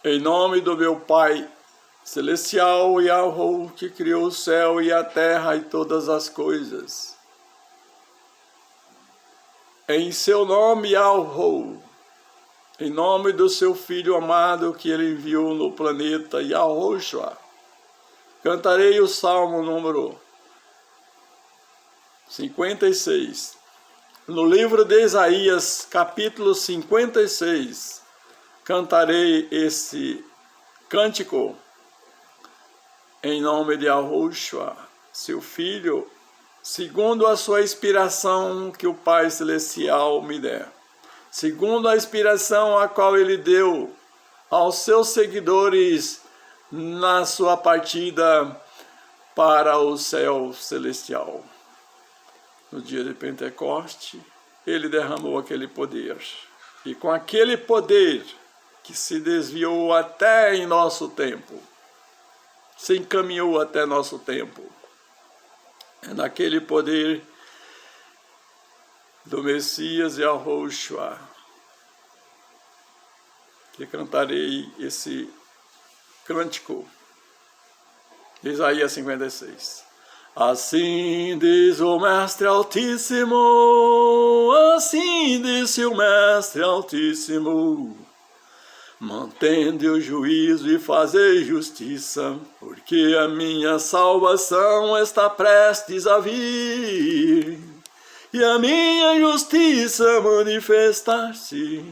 Em nome do meu Pai Celestial Yahweh, que criou o céu e a terra e todas as coisas. Em seu nome, Yahweh, em nome do seu Filho amado que ele enviou no planeta, Yahushua, cantarei o Salmo número 56. No livro de Isaías, capítulo 56, cantarei esse cântico em nome de Yahushua, seu Filho, segundo a sua inspiração que o Pai Celestial me der, segundo a inspiração a qual ele deu aos seus seguidores na sua partida para o céu celestial. No dia de Pentecoste, ele derramou aquele poder. E com aquele poder que se desviou até em nosso tempo, se encaminhou até nosso tempo, é naquele poder do Messias Yahushua que cantarei esse cântico de Isaías 56. Assim diz o Mestre Altíssimo, assim disse o Mestre Altíssimo, mantende o juízo e fazei justiça, porque a minha salvação está prestes a vir, e a minha justiça manifestar-se.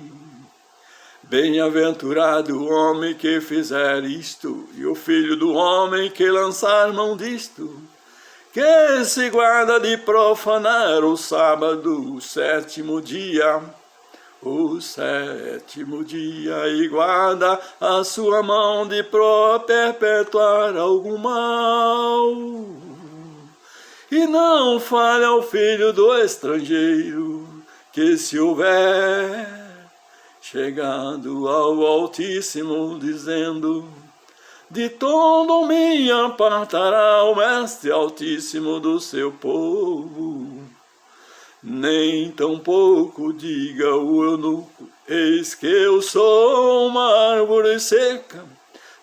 Bem-aventurado o homem que fizer isto, e o filho do homem que lançar mão disto, que se guarda de profanar o sábado, o sétimo dia, e guarda a sua mão de perpetuar algum mal, e não falha ao filho do estrangeiro, que se houver chegado ao Altíssimo, dizendo: de todo me apartará o Mestre Altíssimo do seu povo. Nem tampouco diga o eunuco: eis que eu sou uma árvore seca,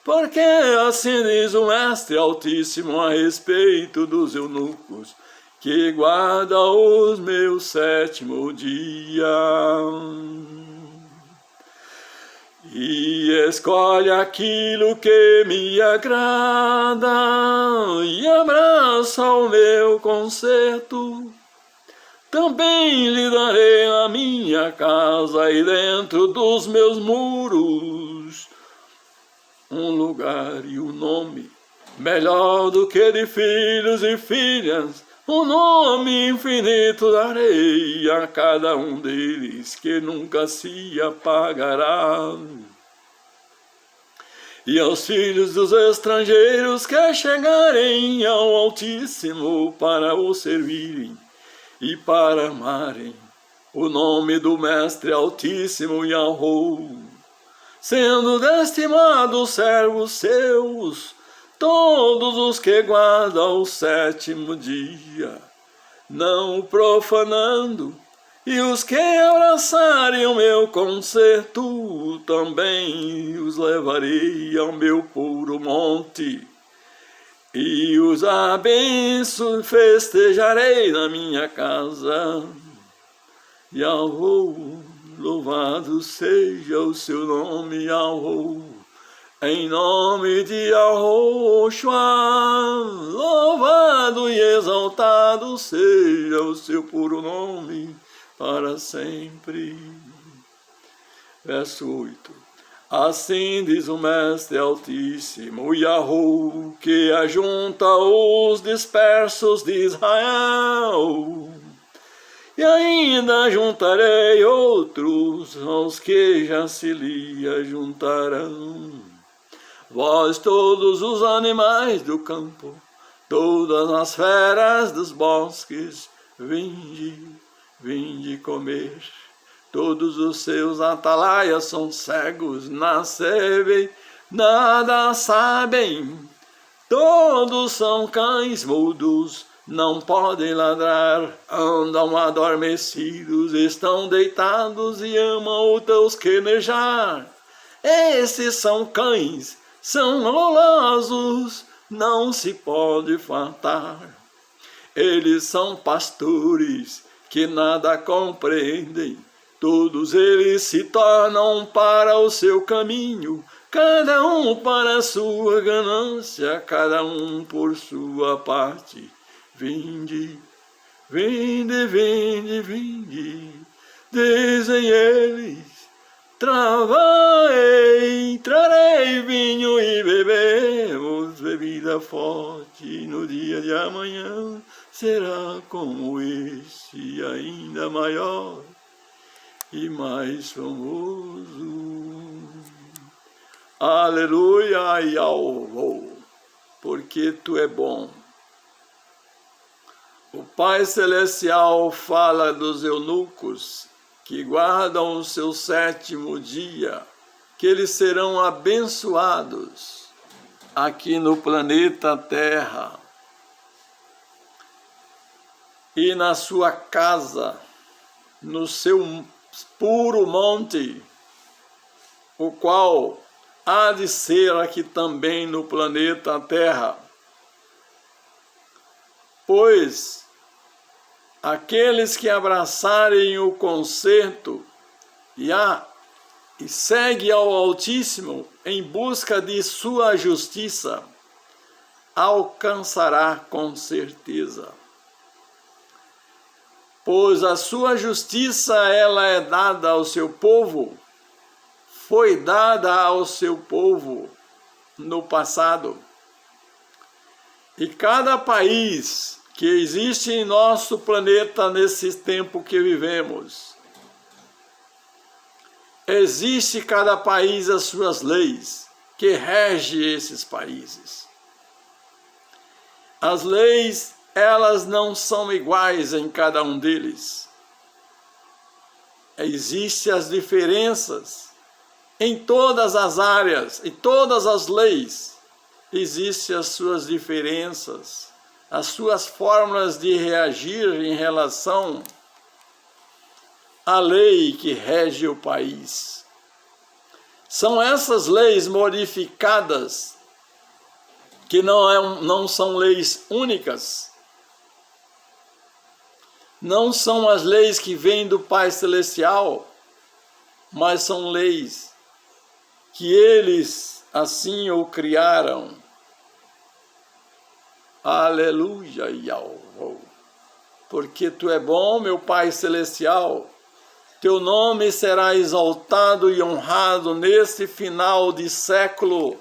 porque assim diz o Mestre Altíssimo a respeito dos eunucos, que guarda os meus sétimo dia. E escolhe aquilo que me agrada, e abraça o meu conserto. Também lhe darei a minha casa e dentro dos meus muros um lugar e um nome, melhor do que de filhos e filhas, um nome infinito darei a cada um deles, que nunca se apagará. E aos filhos dos estrangeiros que chegarem ao Altíssimo para o servirem e para amarem o nome do Mestre Altíssimo Yahweh, sendo destimados servos seus, todos os que guardam o sétimo dia, não o profanando, e os que abraçarem o meu concerto, também os levarei ao meu puro monte, e os festejarei na minha casa. Yahweh, louvado seja o seu nome, Yahweh. Em nome de Yahushua, louvado e exaltado seja o seu puro nome para sempre. Verso 8. Assim diz o Mestre Altíssimo, Yahweh, que ajunta os dispersos de Israel, e ainda juntarei outros aos que já se lhe ajuntarão. Vós todos os animais do campo, todas as feras dos bosques, vinde comer. Todos os seus atalaias são cegos, nascem, nada sabem. Todos são cães mudos, não podem ladrar, andam adormecidos, estão deitados e amam o tosquenejar. Esses são cães, são golosos, não se pode faltar. Eles são pastores que nada compreendem, todos eles se tornam para o seu caminho, cada um para a sua ganância, cada um por sua parte. Vinde, vinde, vinde, vinde, dizem eles, travai, trarei vinho e bebemos bebida forte, no dia de amanhã será como este, ainda maior e mais famoso. Aleluia, Yahweh, porque tu é bom. O Pai Celestial fala dos eunucos que guardam o seu 7º dia, que eles serão abençoados aqui no planeta Terra e na sua casa, no seu puro monte, o qual há de ser aqui também no planeta Terra. Pois aqueles que abraçarem o concerto e seguem ao Altíssimo em busca de sua justiça, alcançará com certeza. Pois a sua justiça, ela é dada ao seu povo, foi dada ao seu povo no passado. E cada país que existe em nosso planeta nesse tempo que vivemos, existe cada país as suas leis que regem esses países. As leis, elas não são iguais em cada um deles. Existem as diferenças em todas as áreas, em todas as leis. Existem as suas diferenças, as suas formas de reagir em relação à lei que rege o país. São essas leis modificadas, que não são leis únicas, não são as leis que vêm do Pai Celestial, mas são leis que eles assim o criaram. Aleluia, Yahweh. Porque tu é bom, meu Pai Celestial, teu nome será exaltado e honrado nesse final de século.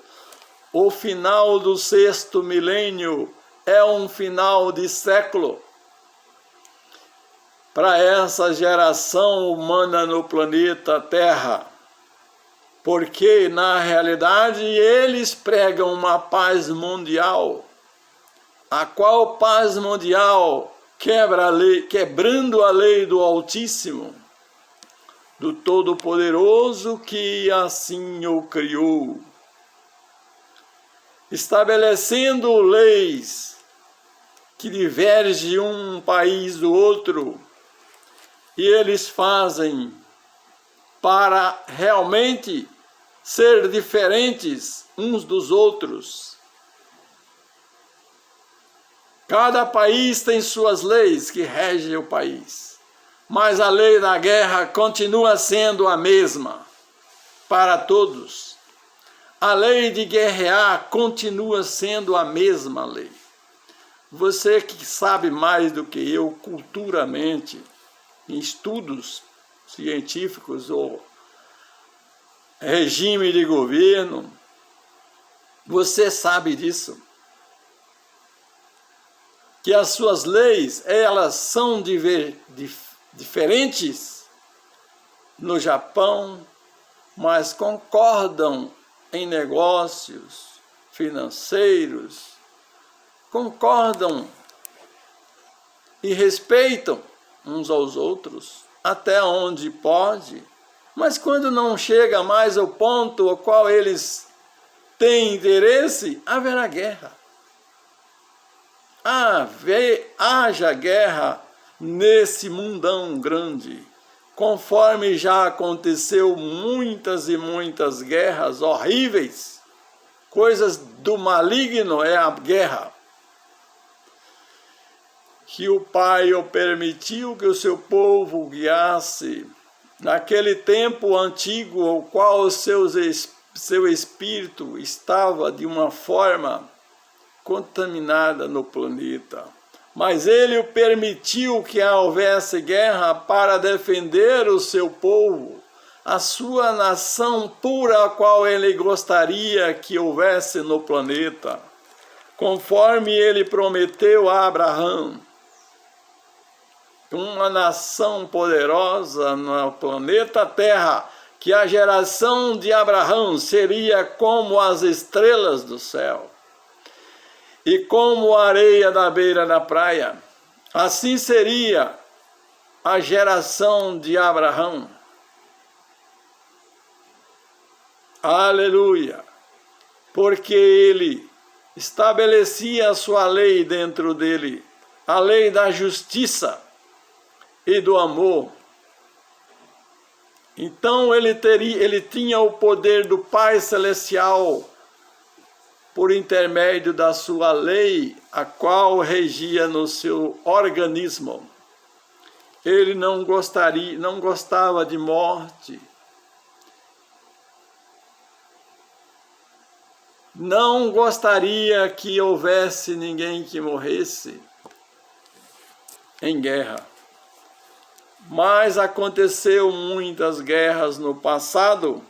O final do 6º milênio é um final de século para essa geração humana no planeta Terra, porque na realidade eles pregam uma paz mundial, a qual paz mundial quebra a lei, quebrando a lei do Altíssimo, do Todo-Poderoso que assim o criou, estabelecendo leis que divergem um país do outro, e eles fazem para realmente ser diferentes uns dos outros. Cada país tem suas leis que regem o país, mas a lei da guerra continua sendo a mesma para todos. A lei de guerrear continua sendo a mesma lei. Você que sabe mais do que eu culturalmente, em estudos científicos ou regime de governo, você sabe disso. Que as suas leis, elas são diferentes no Japão, mas concordam em negócios financeiros, concordam e respeitam uns aos outros, até onde pode, mas quando não chega mais ao ponto ao qual eles têm interesse, haverá guerra. Haja guerra nesse mundão grande, conforme já aconteceu muitas e muitas guerras horríveis, coisas do maligno é a guerra, que o Pai o permitiu que o seu povo guiasse naquele tempo antigo, o qual o seu espírito estava de uma forma contaminada no planeta. Mas ele o permitiu que houvesse guerra para defender o seu povo, a sua nação pura, a qual ele gostaria que houvesse no planeta, conforme ele prometeu a Abraão. Uma nação poderosa no planeta Terra, que a geração de Abraão seria como as estrelas do céu e como a areia da beira da praia. Assim seria a geração de Abraão. Aleluia! Porque ele estabelecia a sua lei dentro dele, a lei da justiça e do amor. Então ele tinha o poder do Pai Celestial por intermédio da sua lei, a qual regia no seu organismo. Ele não gostava de morte. Não gostaria que houvesse ninguém que morresse em guerra. Mas aconteceu muitas guerras no passado,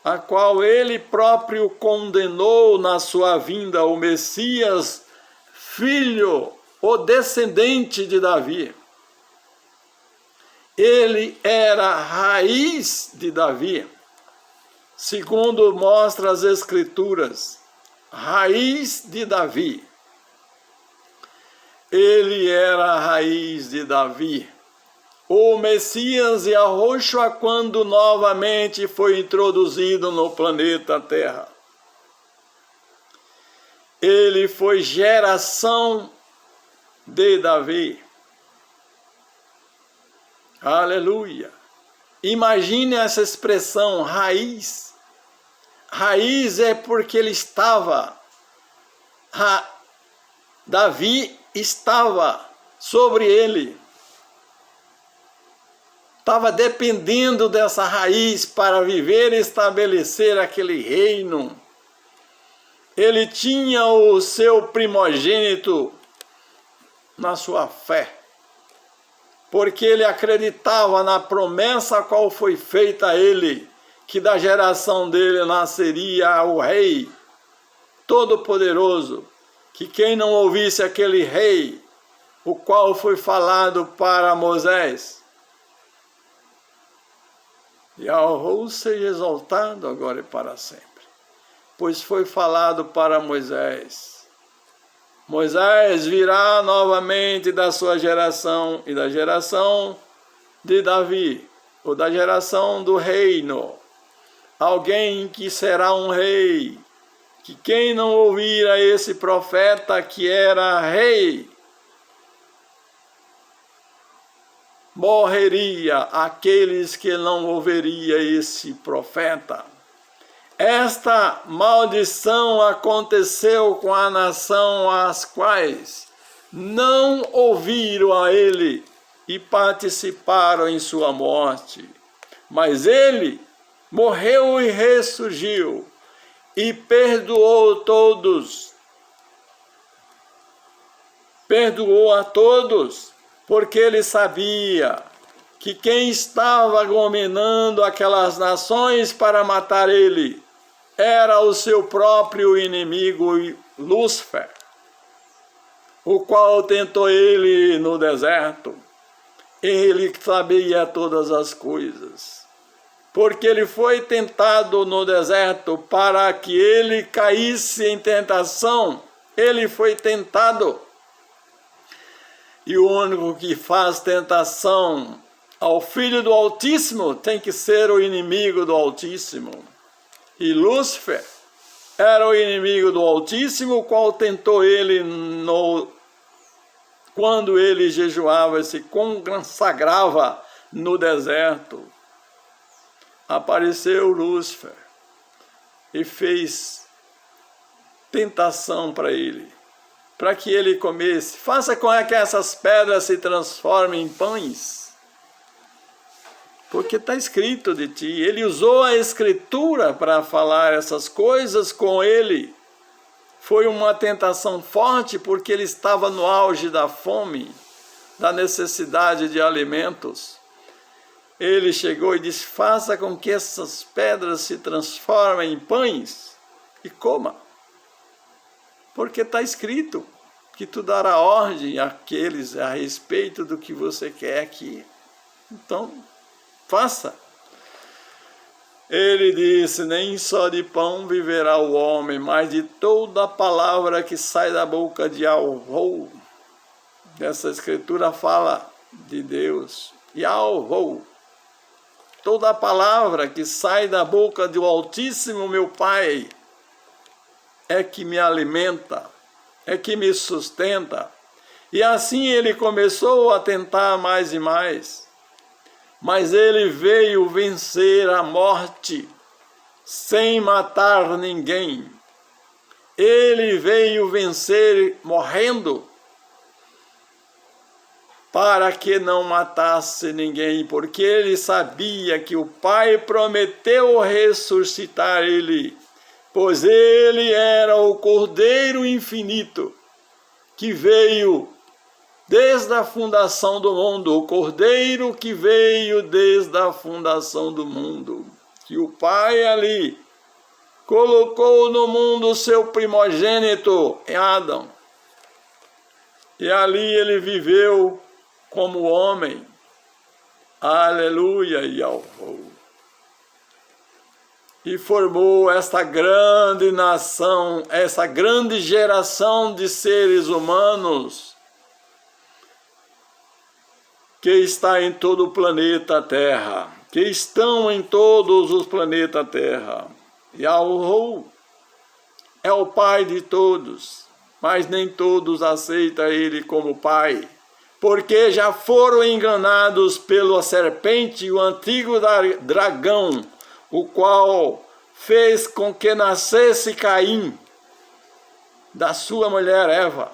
a qual ele próprio condenou na sua vinda, o Messias, filho, o descendente de Davi. Ele era a raiz de Davi, segundo mostra as Escrituras, raiz de Davi. Ele era a raiz de Davi. O Messias Yahushua, quando novamente foi introduzido no planeta Terra, ele foi geração de Davi. Aleluia! Imagine essa expressão, raiz. Raiz é porque ele estava, Davi estava sobre ele. Estava dependendo dessa raiz para viver e estabelecer aquele reino. Ele tinha o seu primogênito na sua fé, porque ele acreditava na promessa qual foi feita a ele, que da geração dele nasceria o rei todo-poderoso, que quem não ouvisse aquele rei, o qual foi falado para Moisés, Yahuwah seja exaltado agora e para sempre. Pois foi falado para Moisés. Moisés virá novamente da sua geração e da geração de Davi, ou da geração do reino. Alguém que será um rei, que quem não ouvir a esse profeta que era rei, morreria aqueles que não ouviria esse profeta. Esta maldição aconteceu com a nação as quais não ouviram a ele e participaram em sua morte. Mas ele morreu e ressurgiu e perdoou todos. Perdoou a todos, porque ele sabia que quem estava dominando aquelas nações para matar ele era o seu próprio inimigo Lúcifer, o qual tentou ele no deserto. Ele sabia todas as coisas, porque ele foi tentado no deserto para que ele caísse em tentação. Ele foi tentado. E o único que faz tentação ao Filho do Altíssimo tem que ser o inimigo do Altíssimo. E Lúcifer era o inimigo do Altíssimo, o qual tentou ele quando ele jejuava e se consagrava no deserto, apareceu Lúcifer e fez tentação para ele, para que ele comesse. Faça com que essas pedras se transformem em pães, porque está escrito de ti. Ele usou a escritura para falar essas coisas com ele. Foi uma tentação forte, porque ele estava no auge da fome, da necessidade de alimentos. Ele chegou e disse: faça com que essas pedras se transformem em pães e coma, porque está escrito que tu dará ordem àqueles a respeito do que você quer aqui. Então, faça. Ele disse: nem só de pão viverá o homem, mas de toda a palavra que sai da boca de Yahweh. Essa escritura fala de Deus. Yahweh. Toda a palavra que sai da boca do Altíssimo, meu Pai, é que me alimenta, é que me sustenta. E assim ele começou a tentar mais e mais. Mas ele veio vencer a morte sem matar ninguém. Ele veio vencer morrendo, para que não matasse ninguém, porque ele sabia que o Pai prometeu ressuscitar ele, pois ele era o Cordeiro infinito, que veio desde a fundação do mundo, o Cordeiro que veio desde a fundação do mundo, que o Pai ali colocou no mundo o seu primogênito, em Adão, e ali ele viveu como homem. Aleluia, Yahweh. E formou esta grande nação, essa grande geração de seres humanos que está em todo o planeta Terra, que estão em todos os planetas Terra. Yahweh é o Pai de todos, mas nem todos aceitam ele como Pai, porque já foram enganados pela serpente, o antigo dragão, o qual fez com que nascesse Caim, da sua mulher Eva.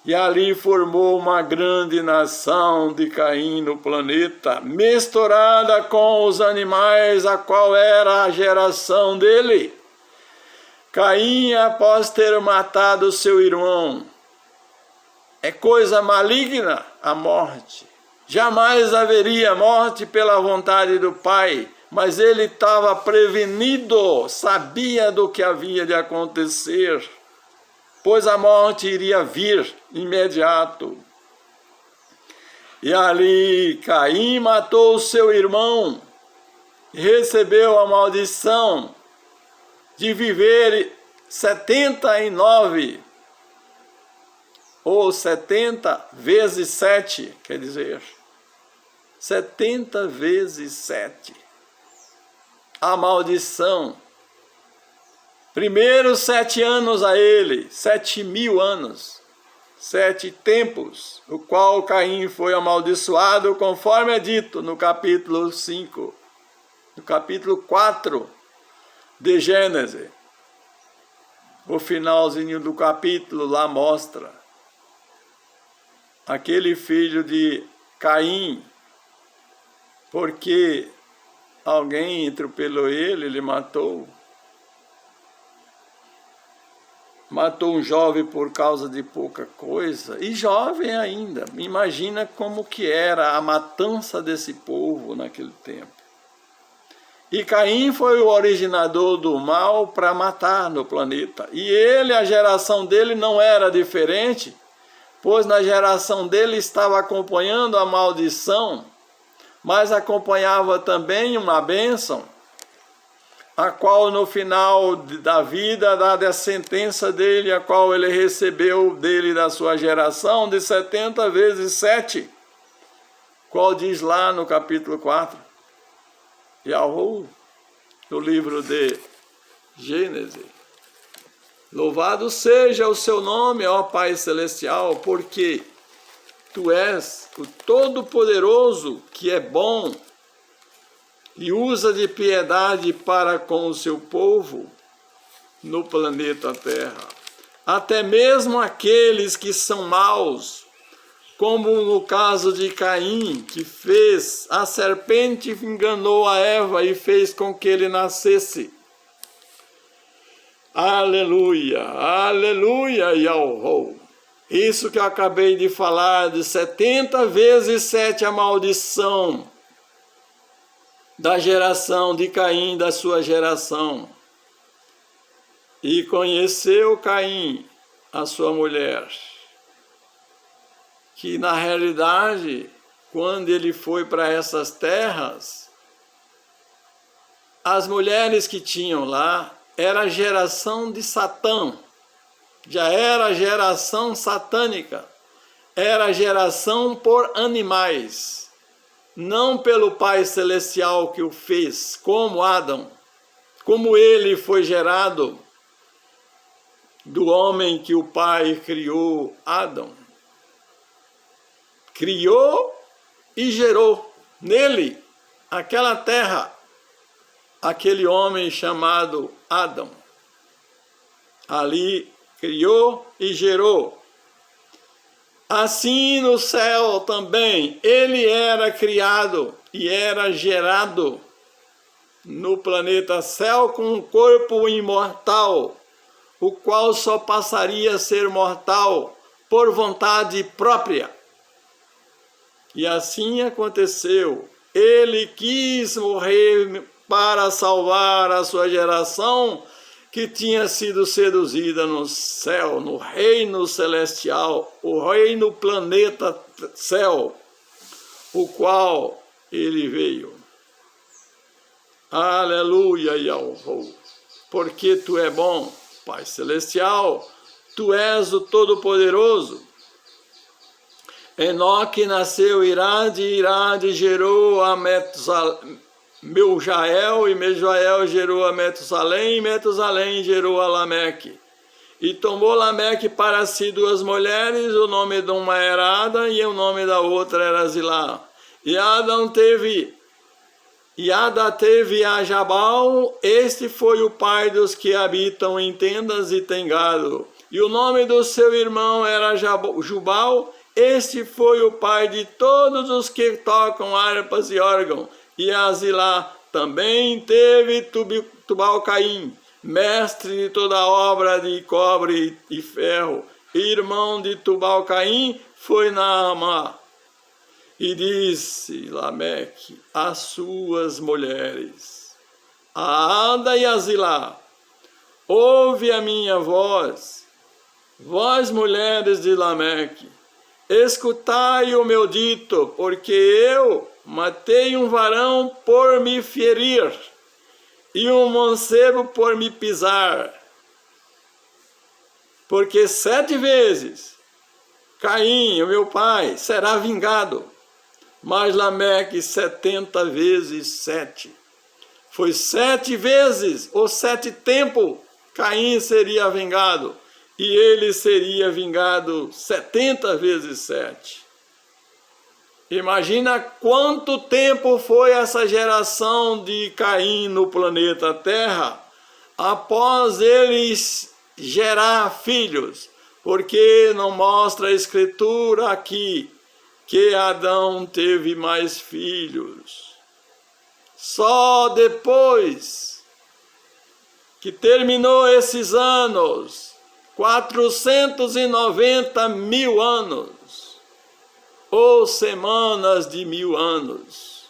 E ali formou uma grande nação de Caim no planeta, misturada com os animais, a qual era a geração dele. Caim, após ter matado seu irmão, é coisa maligna a morte. Jamais haveria morte pela vontade do Pai, mas ele estava prevenido, sabia do que havia de acontecer, pois a morte iria vir imediato. E ali Caim matou seu irmão e recebeu a maldição de viver 79, ou 70 vezes 7, quer dizer, 70 vezes 7. A maldição. Primeiro 7 anos a ele, 7.000 anos, 7 tempos, o qual Caim foi amaldiçoado, conforme é dito no capítulo 5, no capítulo 4 de Gênesis. O finalzinho do capítulo lá mostra aquele filho de Caim, porque alguém atropelou ele matou. Matou um jovem por causa de pouca coisa, e jovem ainda. Imagina como que era a matança desse povo naquele tempo. E Caim foi o originador do mal para matar no planeta. E ele, a geração dele não era diferente, pois na geração dele estava acompanhando a maldição, mas acompanhava também uma bênção, a qual no final da vida, dada a sentença dele, a qual ele recebeu dele da sua geração, de 70 vezes 7, qual diz lá no capítulo 4, Yahweh, no livro de Gênesis. Louvado seja o seu nome, ó Pai Celestial, porque tu és o Todo-Poderoso, que é bom e usa de piedade para com o seu povo no planeta Terra. Até mesmo aqueles que são maus, como no caso de Caim, que fez, a serpente enganou a Eva e fez com que ele nascesse. Aleluia, aleluia, Yahweh. Isso que eu acabei de falar, de 70 vezes 7 a maldição da geração de Caim, da sua geração. E conheceu Caim, a sua mulher, que na realidade, quando ele foi para essas terras, as mulheres que tinham lá era a geração de Satã, já era a geração satânica, era a geração por animais, não pelo Pai Celestial que o fez, como Adão, como ele foi gerado do homem que o Pai criou, Adão. Criou e gerou nele, aquela terra, aquele homem chamado Adão. Ali criou e gerou. Assim no céu também, ele era criado e era gerado no planeta céu com um corpo imortal, o qual só passaria a ser mortal por vontade própria. E assim aconteceu. Ele quis morrer para salvar a sua geração que tinha sido seduzida no céu, no reino celestial, o reino planeta céu, o qual ele veio. Aleluia, Yahweh, porque tu é bom, Pai Celestial, tu és o Todo-Poderoso. Enoque nasceu Irade gerou a Meujael, e Meujael gerou a Metusalém, e Metusalém gerou a Lameque. E tomou Lameque para si 2 mulheres, o nome de uma era Ada, e o nome da outra era Zilá. E Ada teve a Jabal, este foi o pai dos que habitam em tendas e tem gado. E o nome do seu irmão era Jubal, este foi o pai de todos os que tocam harpas e órgão. E a Zilá também teve Tubal-Caim, mestre de toda obra de cobre e ferro. Irmão de Tubal-Caim foi Naamá. E disse Lameque às suas mulheres, a Ada e a Zilá, ouve a minha voz, vós mulheres de Lameque, escutai o meu dito, porque eu matei um varão por me ferir, e um mancebo por me pisar. Porque 7 vezes Caim, o meu pai, será vingado, mas Lameque 70 vezes 7. Foi 7 vezes, ou 7 tempos, Caim seria vingado. E ele seria vingado 70 vezes 7. Imagina quanto tempo foi essa geração de Caim no planeta Terra, após eles gerar filhos. Porque não mostra a Escritura aqui que Adão teve mais filhos. Só depois que terminou esses anos, 490 mil anos, ou semanas de 1000 anos,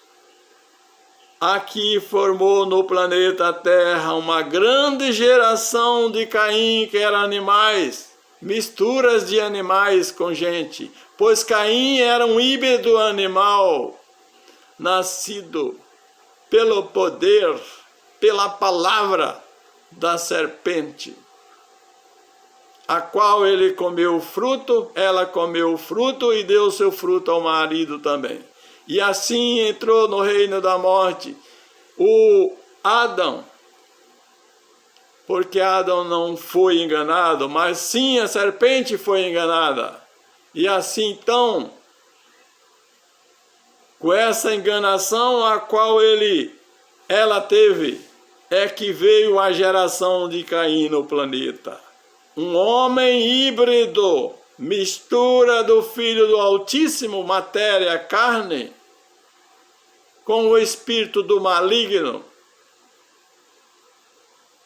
aqui formou no planeta Terra uma grande geração de Caim, que eram animais, misturas de animais com gente, pois Caim era um híbrido animal, nascido pelo poder, pela palavra da serpente, a qual ele comeu o fruto, ela comeu o fruto e deu seu fruto ao marido também. E assim entrou no reino da morte o Adão, porque Adão não foi enganado, mas sim a serpente foi enganada. E assim então Com essa enganação a qual ela teve, é que veio a geração de Caim no planeta. Um homem híbrido, mistura do Filho do Altíssimo, matéria, carne, com o espírito do maligno,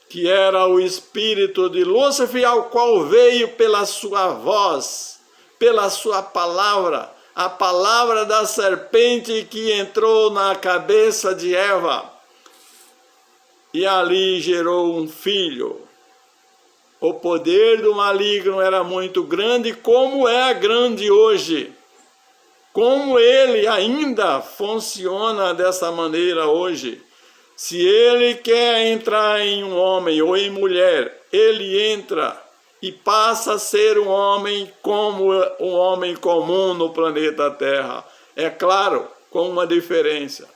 que era o espírito de Lúcifer, ao qual veio pela sua voz, pela sua palavra, a palavra da serpente que entrou na cabeça de Eva, e ali gerou um filho. O poder do maligno era muito grande, como é grande hoje. Como ele ainda funciona dessa maneira hoje. Se ele quer entrar em um homem ou em mulher, ele entra e passa a ser um homem como um homem comum no planeta Terra. É claro, com uma diferença,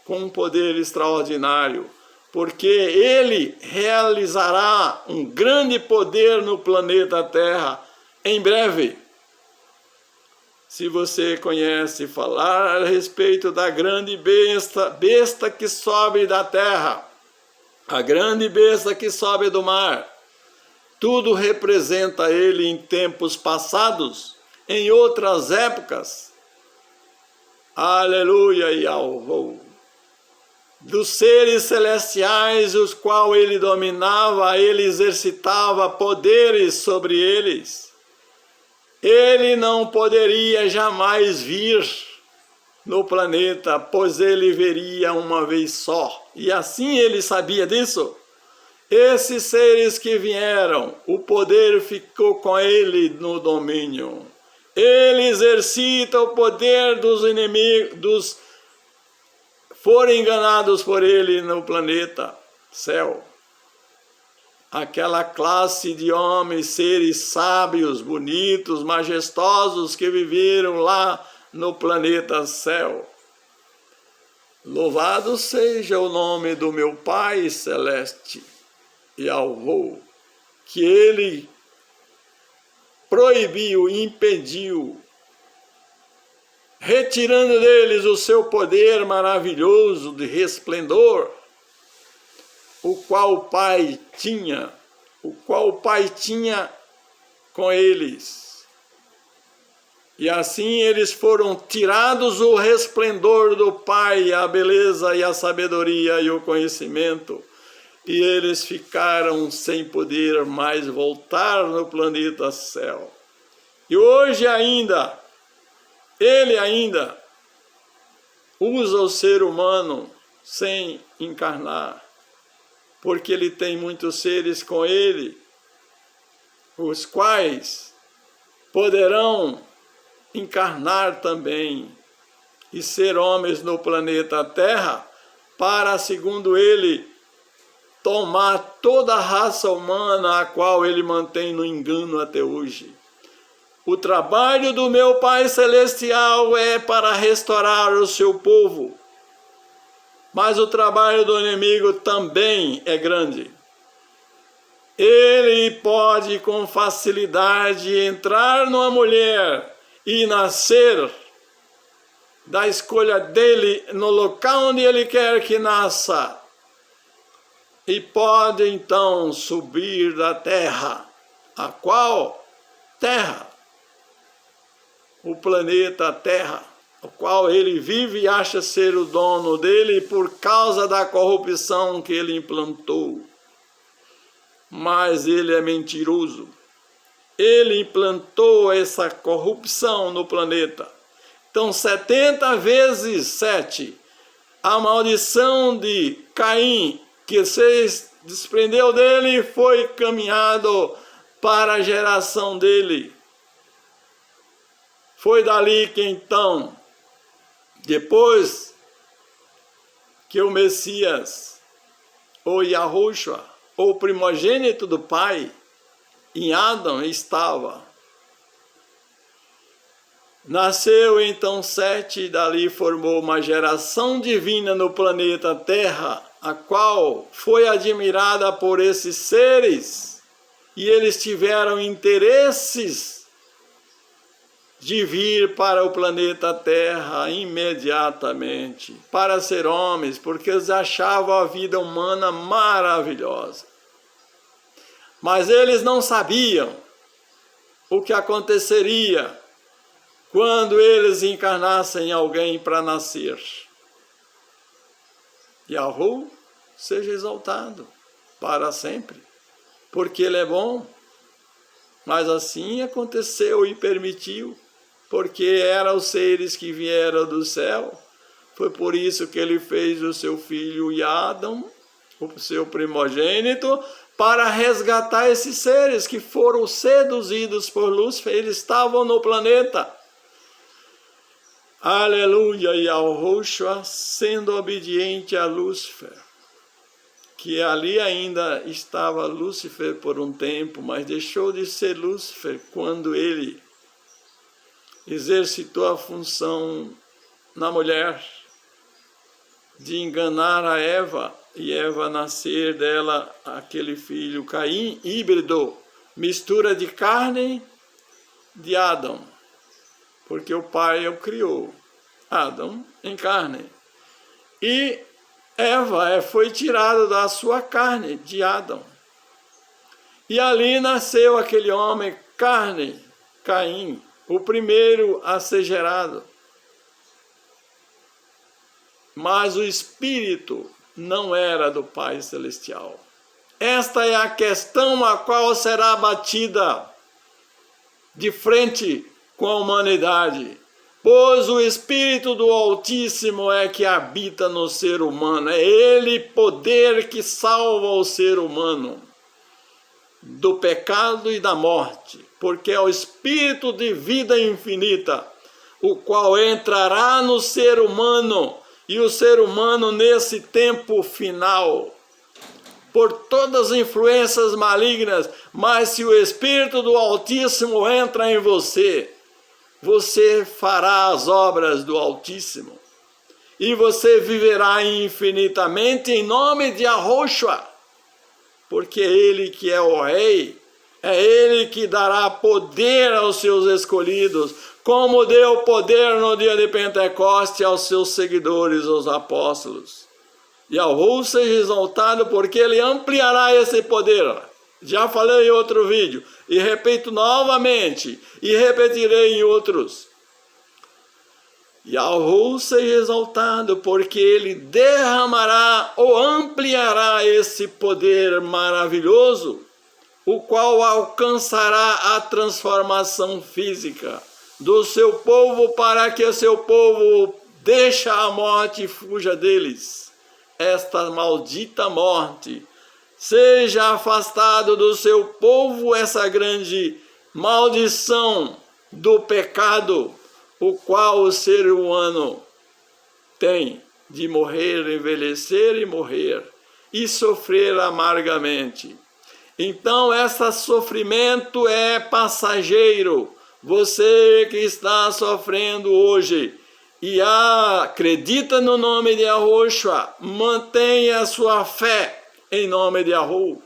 com um poder extraordinário, porque ele realizará um grande poder no planeta Terra em breve. Se você conhece falar a respeito da grande besta que sobe da terra, a grande besta que sobe do mar, tudo representa ele em tempos passados, em outras épocas. Aleluia e alvo. Dos seres celestiais, os quais ele dominava, ele exercitava poderes sobre eles. Ele não poderia jamais vir no planeta, pois ele veria uma vez só. E assim ele sabia disso. Esses seres que vieram, o poder ficou com ele no domínio. Ele exercita o poder dos inimigos, foram enganados por ele no planeta céu. Aquela classe de homens, seres sábios, bonitos, majestosos que viveram lá no planeta céu. Louvado seja o nome do meu Pai Celeste e alvo, que ele proibiu, impediu, retirando deles o seu poder maravilhoso de resplendor, o qual o Pai tinha com eles. E assim eles foram tirados o resplendor do Pai, a beleza e a sabedoria e o conhecimento, e eles ficaram sem poder mais voltar no planeta céu. E hoje ainda, ele ainda usa o ser humano sem encarnar, porque ele tem muitos seres com ele, os quais poderão encarnar também e ser homens no planeta Terra, para, segundo ele, tomar toda a raça humana a qual ele mantém no engano até hoje. O trabalho do meu Pai Celestial é para restaurar o seu povo, mas o trabalho do inimigo também é grande. Ele pode com facilidade entrar numa mulher e nascer da escolha dele no local onde ele quer que nasça. E pode então subir da terra. A qual terra? O planeta Terra, o qual ele vive e acha ser o dono dele por causa da corrupção que ele implantou. Mas ele é mentiroso. Ele implantou essa corrupção no planeta. Então, 70 vezes 7, a maldição de Caim, que se desprendeu dele, foi caminhado para a geração dele. Foi dali que então, depois que o Messias, ou Yahushua, ou primogênito do Pai, em Adão estava. Nasceu então Sete, e dali formou uma geração divina no planeta Terra, a qual foi admirada por esses seres, e eles tiveram interesses de vir para o planeta Terra imediatamente, para ser homens, porque eles achavam a vida humana maravilhosa. Mas eles não sabiam o que aconteceria quando eles encarnassem alguém para nascer. Yahweh seja exaltado para sempre, porque Ele é bom. Mas assim aconteceu e permitiu, porque eram os seres que vieram do céu. Foi por isso que Ele fez o seu filho Adão, o seu primogênito, para resgatar esses seres que foram seduzidos por Lúcifer. Eles estavam no planeta. Aleluia! E Yahushua sendo obediente a Lúcifer, que ali ainda estava Lúcifer por um tempo, mas deixou de ser Lúcifer quando ele exercitou a função na mulher de enganar a Eva, e Eva nascer dela aquele filho Caim, híbrido, mistura de carne de Adão, porque o pai o criou, Adão em carne, e Eva foi tirada da sua carne, de Adão. E ali nasceu aquele homem, carne, Caim, o primeiro a ser gerado. Mas o espírito não era do Pai Celestial. Esta é a questão a qual será batida de frente com a humanidade. Pois o Espírito do Altíssimo é que habita no ser humano. É Ele poder que salva o ser humano do pecado e da morte. Porque é o Espírito de vida infinita, o qual entrará no ser humano. E o ser humano nesse tempo final, por todas as influências malignas, mas se o Espírito do Altíssimo entra em você, você fará as obras do Altíssimo. E você viverá infinitamente em nome de Yahushua. Porque Ele que é o Rei, é Ele que dará poder aos seus escolhidos, como deu poder no dia de Pentecoste aos seus seguidores, os apóstolos. Yahuwah seja exaltado, porque Ele ampliará esse poder. Já falei em outro vídeo, e repito novamente, e repetirei em outros. Yahuwah seja exaltado, porque Ele derramará ou ampliará esse poder maravilhoso, o qual alcançará a transformação física do seu povo, para que o seu povo deixe a morte e fuja deles. Esta maldita morte, seja afastado do seu povo essa grande maldição do pecado, o qual o ser humano tem de morrer, envelhecer e morrer, e sofrer amargamente. Então, esse sofrimento é passageiro. Você que está sofrendo hoje e acredita no nome de Yahushua, mantenha a sua fé em nome de Yahuwah.